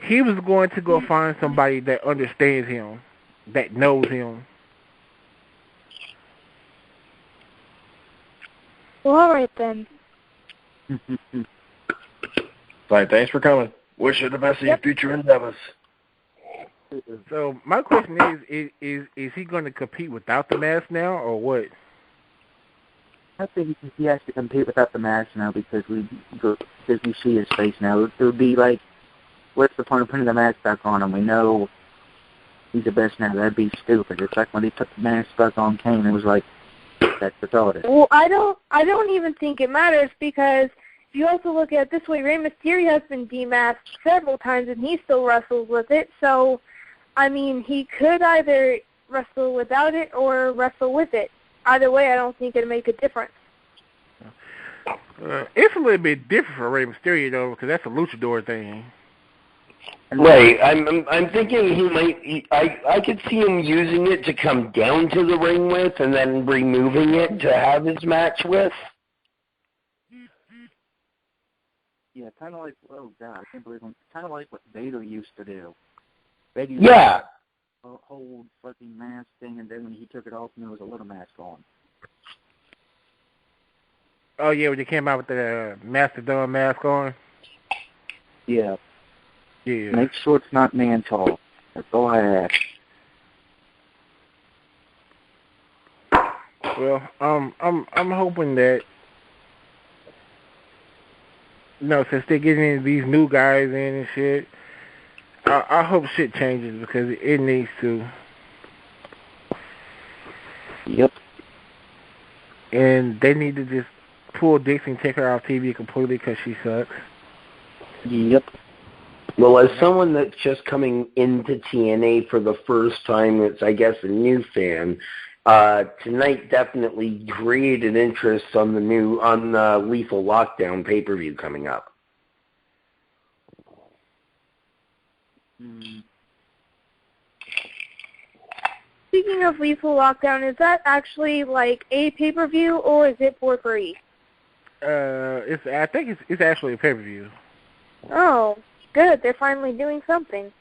he was going to go find somebody that understands him, that knows him. Well, all right then. Like, thanks for coming. Wish you the best in your future endeavors. So my question is he going to compete without the mask now, or what? I think he has to compete without the mask now because we see his face now. It would be like, what's the point of putting the mask back on him? We know he's the best now. That'd be stupid. It's like when he put the mask back on Kane, it was like, that's retarded. Well, I don't even think it matters because if you also look at it this way, Rey Mysterio has been demasked several times and he still wrestles with it. So, I mean, he could either wrestle without it or wrestle with it. Either way, I don't think it'd make a difference. It's a little bit different for Rey Mysterio though, because that's a luchador thing. Right. I'm thinking he might. I could see him using it to come down to the ring with, and then removing it to have his match with. Yeah, kind of like, oh God, I can't believe him. Kind of like what Vader used to do. Vader used to hold fucking mask thing, and then when he took it off, and there was a little mask on. Oh yeah, when they came out with the Mastodon mask on. Yeah. Yeah. Make sure it's not man tall. That's all I ask. Well, I'm hoping that, since they're getting these new guys in and shit, I hope shit changes because it needs to. Yep. And they need to just pull Dixie and take her off TV completely because she sucks. Yep. Well, as someone that's just coming into TNA for the first time, it's, I guess, a new fan, tonight definitely created interest on the Lethal Lockdown pay-per-view coming up. Speaking of Lethal Lockdown, is that actually like a pay-per-view or is it for free? I think it's actually a pay-per-view. Oh, good. They're finally doing something.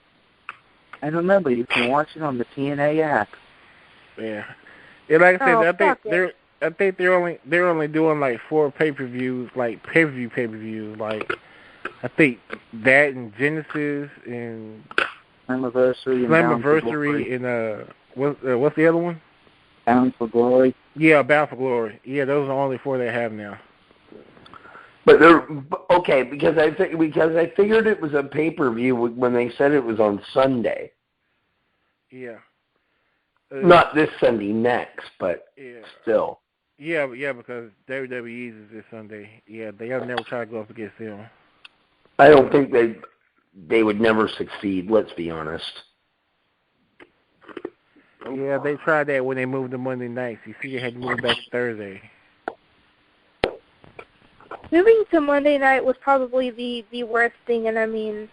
And remember, you can watch it on the TNA app. Yeah. Yeah, like I said, I think they're only doing like 4 pay-per-views, like pay-per-views. Like I think that and Genesis and Slammiversary and what's the other one? Bound for Glory. Yeah, Bound for Glory. Yeah, those are the only 4 they have now. But they're okay because I figured it was a pay-per-view when they said it was on Sunday. Yeah. Not this Sunday, next, but still. Yeah, because WWE's is this Sunday. Yeah, they have never tried to go up against them. I don't think they would never succeed. Let's be honest. Yeah, they tried that when they moved to Monday nights. You see, they had to move back to Thursday. Moving to Monday night was probably the worst thing, and I mean,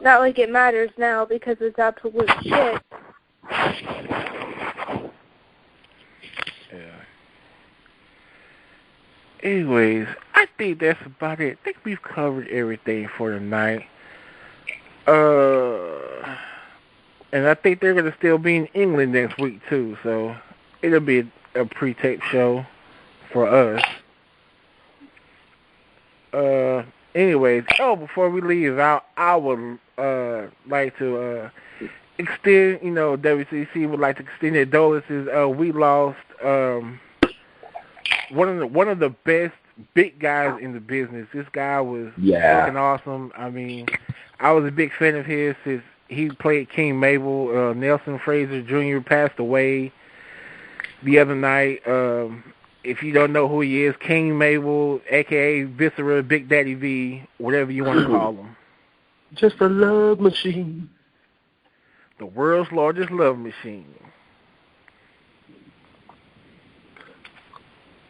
not like it matters now because it's absolute shit. Yeah. Anyways, I think that's about it. I think we've covered everything for tonight. And I think they're going to still be in England next week, too, so it'll be a pre-tape show for us. Anyways, before we leave out, I would like to extend, WCC would like to extend their condolences. We lost one of the best big guys in the business. This guy was fucking awesome. I mean, I was a big fan of his since he played King Mabel. Nelson Fraser Jr. passed away the other night. If you don't know who he is, King Mabel, a.k.a. Viscera, Big Daddy V, whatever you want to call him. Just a love machine. The world's largest love machine.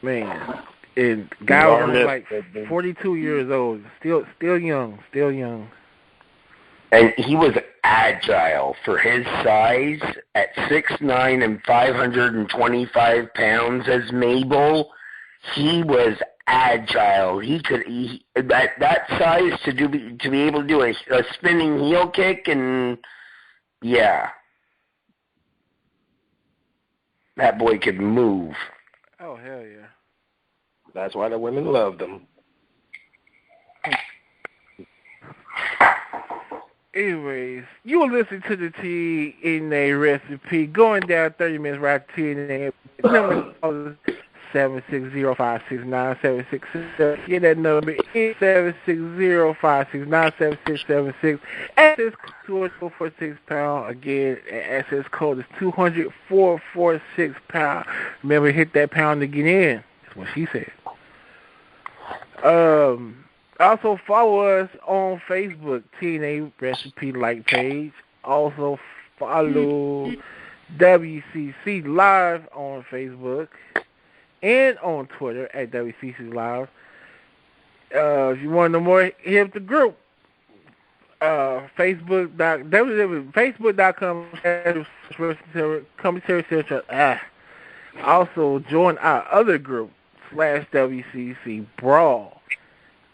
Man, and guy was only like 42 years old, still young. And he was agile for his size at 6'9" and 525 pounds as Mabel. He was agile. That size to be able to do a spinning heel kick, and yeah, that boy could move. Oh, hell yeah. That's why the women loved him. Anyways, you will listen to the Tna Recipe going down 30 minutes right to Tna. Number 760-569-7676. Get that number 760-569-7676. Access code is 446 pound. Again, access code is 200-446 pound. Remember, hit that pound to get in. That's what she said. Also follow us on Facebook, Tna Recipe like page. Also follow WCC Live on Facebook and on Twitter at WCC Live. If you want to know more, hit up the group. Facebook.com/commentary central. Also join our other group /WCC Brawl.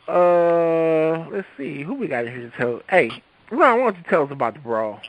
Let's see who we got in here to tell. Hey, Ron, why don't you tell us about the Brawl?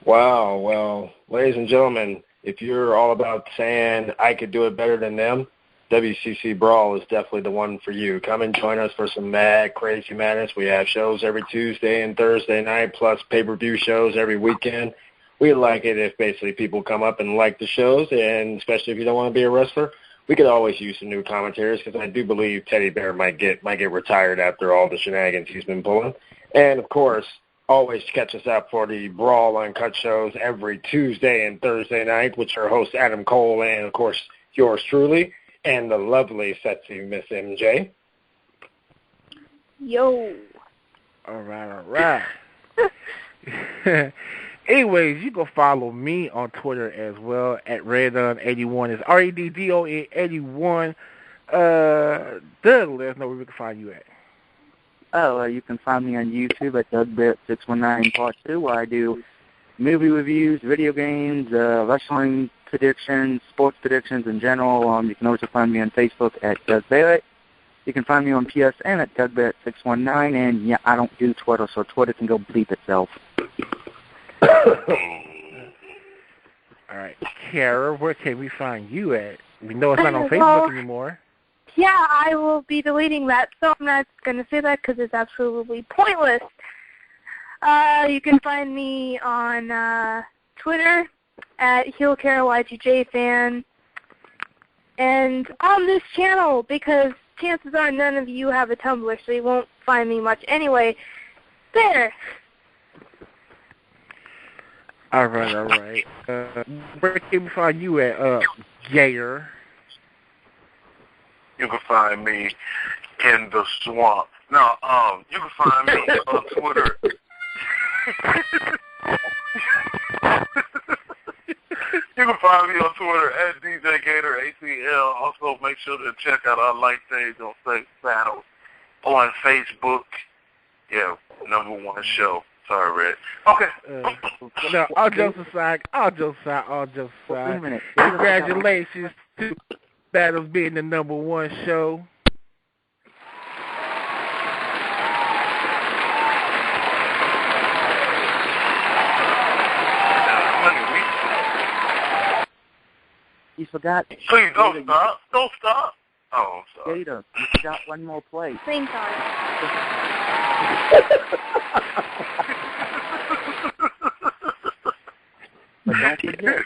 Wow, well, ladies and gentlemen, if you're all about saying I could do it better than them, WCC Brawl is definitely the one for you. Come and join us for some mad, crazy madness. We have shows every Tuesday and Thursday night, plus pay-per-view shows every weekend. We like it if basically people come up and like the shows, and especially if you don't want to be a wrestler, we could always use some new commentators because I do believe Teddy Bear might get retired after all the shenanigans he's been pulling. And, of course, always catch us up for the Brawl Uncut shows every Tuesday and Thursday night, which are hosts Adam Cole and, of course, yours truly, and the lovely, sexy Miss MJ. Yo. All right. Anyways, you can follow me on Twitter as well at Reddon81. It's REDDON 81. Doug, let us know where we can find you at. You can find me on YouTube at DougBit619 Part 2, where I do movie reviews, video games, wrestling predictions, sports predictions in general. You can also find me on Facebook at Doug Barrett. You can find me on PSN at DougBit619, and yeah, I don't do Twitter, so Twitter can go bleep itself. All right, Kara, where can we find you at? We know it's not on Facebook anymore. Yeah, I will be deleting that, so I'm not going to say that because it's absolutely pointless. You can find me on Twitter at HeelCaraYGJFan, and on this channel, because chances are none of you have a Tumblr, so you won't find me much anyway. There. All right. Where can we find you at, Gayer? You can find me in the swamp. No, you can find me on Twitter. You can find me on Twitter at DJ Gator ACL. Also, make sure to check out our light page on Safe Battle on Facebook. Yeah, #1 show. Sorry, Red. Okay. No, all jokes aside. Congratulations to Battles being the #1 show. You forgot. Please don't stop. Don't stop. Oh, I'm sorry. Gator, you forgot one more place. Same time. But don't forget,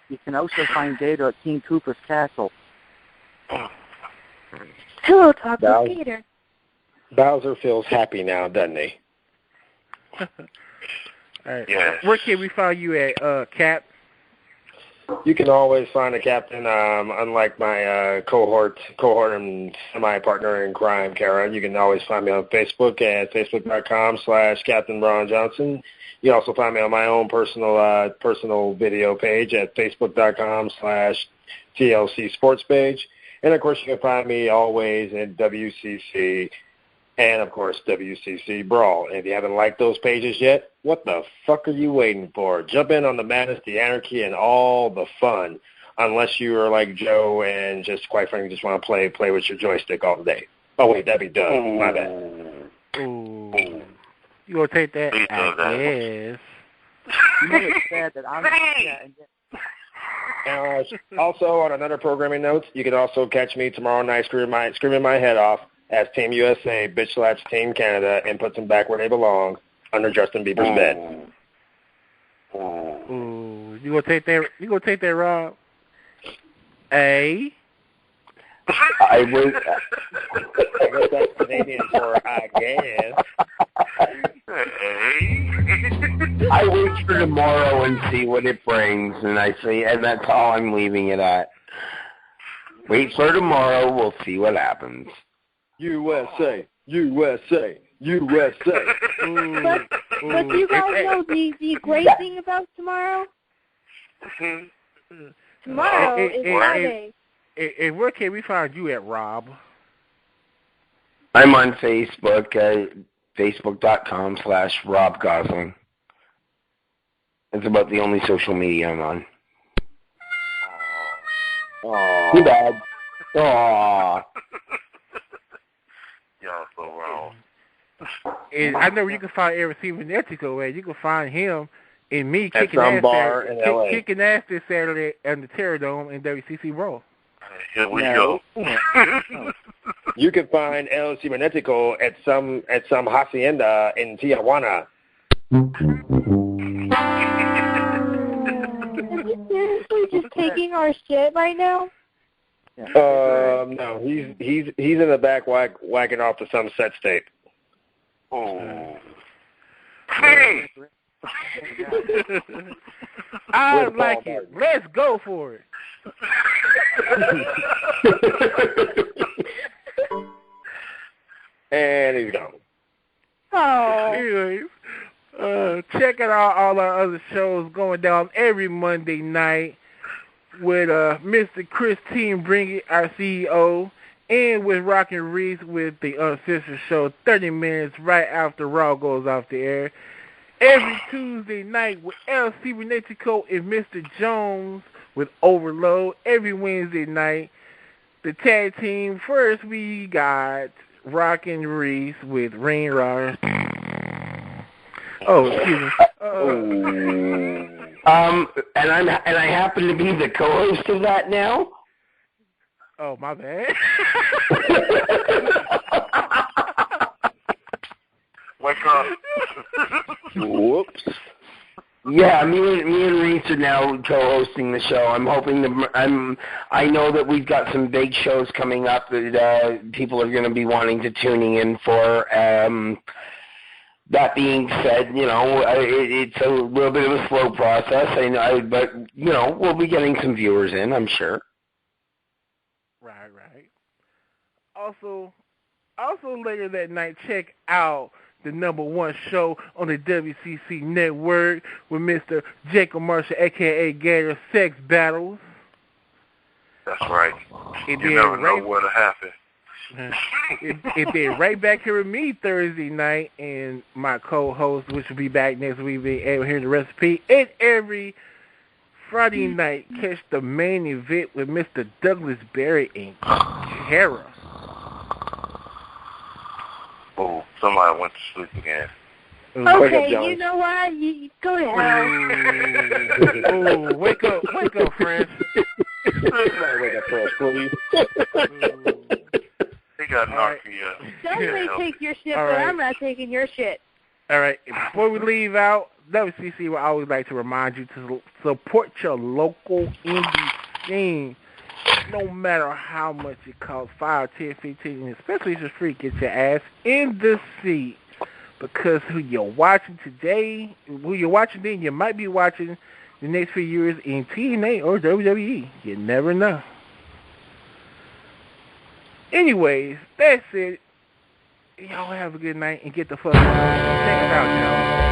you can also find Gator at King Cooper's Castle. Hello, Talk with Gator. Bowser feels happy now, doesn't he? All right. Yes. Where can we find you at, Cap? You can always find a captain, unlike my cohort and semi-partner in crime, Kara. You can always find me on Facebook at facebook.com/Captain Ron Johnson. You also find me on my own personal video page at facebook.com/TLC Sports page. And, of course, you can find me always at WCC and, of course, WCC Brawl. And if you haven't liked those pages yet, what the fuck are you waiting for? Jump in on the madness, the anarchy, and all the fun, unless you are like Joe and just, quite frankly, just want to play with your joystick all day. Oh, wait, that'd be Doug. My bad. Ooh. You gonna take that? I guess. You know it's sad that I'm... Also, on another programming note, you can also catch me tomorrow night screaming my head off as Team USA bitch slaps Team Canada and puts them back where they belong, under Justin Bieber's bed. Ooh, you gonna take that? You gonna take that, Rob? A. I would. I guess that's Canadian for I guess. I wait for tomorrow and see what it brings, and that's all I'm leaving it at. Wait for tomorrow, we'll see what happens. USA, USA, USA. But you guys know the great thing about tomorrow? Tomorrow is Friday. And where can we find you at, Rob? I'm on Facebook at facebook.com/Rob Gosling. It's about the only social media I'm on. Aww. Too bad. Aww. Y'all so wrong. And I know where you can find EL.CIBERNETICO at. You can find him and me at some bar in LA. Kicking ass this Saturday at the Terror Dome in WCC Brawl. Here we go. You can find EL.CIBERNETICO at some hacienda in Tijuana. Is he seriously just taking our shit right now? No, he's in the back whacking off to some sex tape. Oh. Hey! I like it. Let's go for it. And he's gone. Oh. Anyways, check out all our other shows going down every Monday night with Mr. Chris Team Bring It, our CEO, and with Rockin' Reese with the Uncensored Show, 30 minutes right after Raw goes off the air. Every Tuesday night with EL.CIBERNETICO and Mr. Jones with Overload. Every Wednesday night, the tag team. First, we got Rockin' Reese with Rain Rock. Oh, excuse me. And I happen to be the co-host of that now. Oh, my bad. Wake up. Whoops. Yeah, me and Reese are now co-hosting the show. I'm hoping I know that we've got some big shows coming up that people are going to be wanting to tuning in for. That being said, it's a little bit of a slow process. But we'll be getting some viewers in, I'm sure. Right. Also later that night, check out the #1 show on the WCC network with Mr. Jacob Marshall, a.k.a. Gator, Sex Battles. That's right. You never know what'll happen. If they're right back here with me Thursday night and my co-host, which will be back next week, be able to hear the recipe. And every Friday night, catch the main event with Mr. Douglas Berry and Kara. Oh, somebody went to sleep again. Okay, you know what? Go to hell. Oh, wake up, friends. Wake up, friends, please. They got knocked for you. Somebody take your shit, but I'm not taking your shit. All right, before we leave out, WCC would always like to remind you to support your local indie scene. No matter how much it costs, 5, 10, 15, and especially if it's free, get your ass in the seat. Because who you're watching today, who you're watching then, you might be watching the next few years in TNA or WWE. You never know. Anyways, that's it. Y'all have a good night and get the fuck out. Check us out, y'all.